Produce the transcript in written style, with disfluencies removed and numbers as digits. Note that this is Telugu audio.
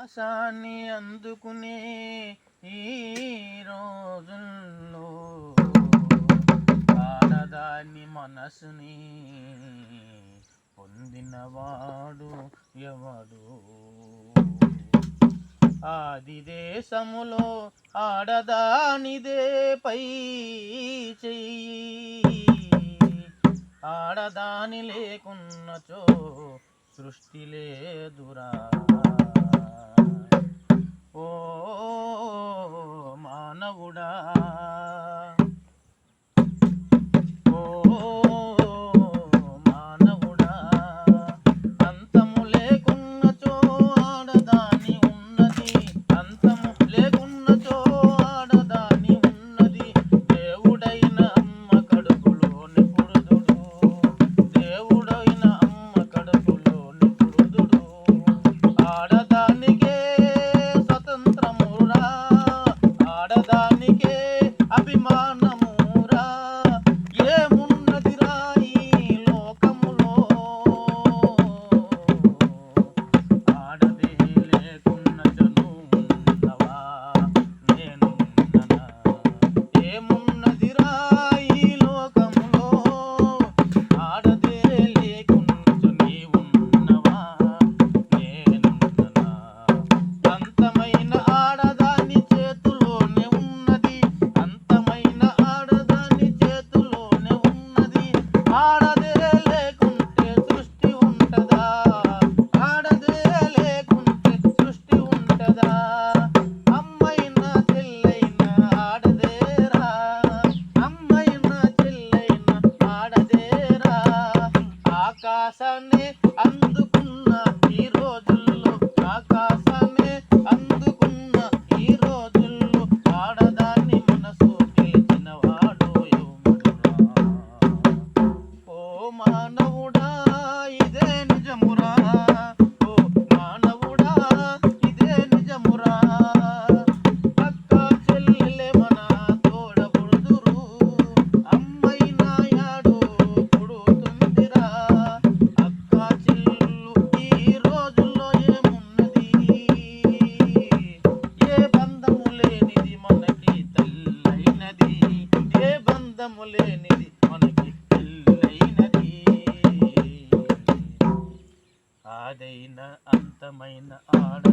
ఆకాశాన్ని అందుకునే ఈ రోజుల్లో ఆడదాని మనసుని పొందినవాడు ఎవడు? ఆది దేశములో ఆడదానిదే పై చెయ్యి, ఆడదాని లేకున్నచో సృష్టి లేదురా. ఓ మానవుడా, ఓ మానవుడా, అంతము లేకున్నచో ఆడదాని ఉన్నది, అంతము లేకున్నచో ఆడదాని ఉన్నది. దేవుడైన అమ్మ కడుపులోని పురుదుడు, దేవుడైన అమ్మ కడుపులోని పురుదుడు. ఆడదానికే స్వతంత్రమురా, ఆడదానికే అభిమానమురా. ఏమున్నదిరా ఈ లోకములో ఆడదే లేకున్నచో నువ్వున్నవా, నేనున్ననా? ఏమున్నదిరా ఈ లోకములో ఆడదే లేకున్నచో నీవున్నవా, నేనున్ననా? అంతమైన ఆడదాని చేతిలోనే ఉన్నది, అంతమైన ఆడదాని చేతిలోనే ఉన్నది. ఆడదే లేకుంటే సృష్టి ఉంటదా? ఆడదే లేకుంటే సృష్టి ఉంటదా? అమ్మైన చెల్లైన ఆడదేరా, అమ్మైన చెల్లైన ఆడదేరా. ఆకాశాన్ని అందుకున్న ఈ రోజుల్లో, ఆకాశాన్ని అందుకున్న ఈ రోజుల్లో ఆడదాన్ని మనసు గెలిచినవాడు ఎవడురా? ఓ మానవుడా, ఇదే నిజమురా. ఓ మానవుడా, ఇదే నిజమురా. అక్క చెల్లెలే మన తోడబుడుదురు, అమ్మైనా యాడో పుడుతుందిరా. అక్క చెల్లు ఈ రోజుల్లో ఏమున్నది? ఏ బంధము లేనిది మనకి తల్లైనది, ఏ బంధము లేనిది మనకి తల్లైనది. ఆదైన అంతమైన ఆడ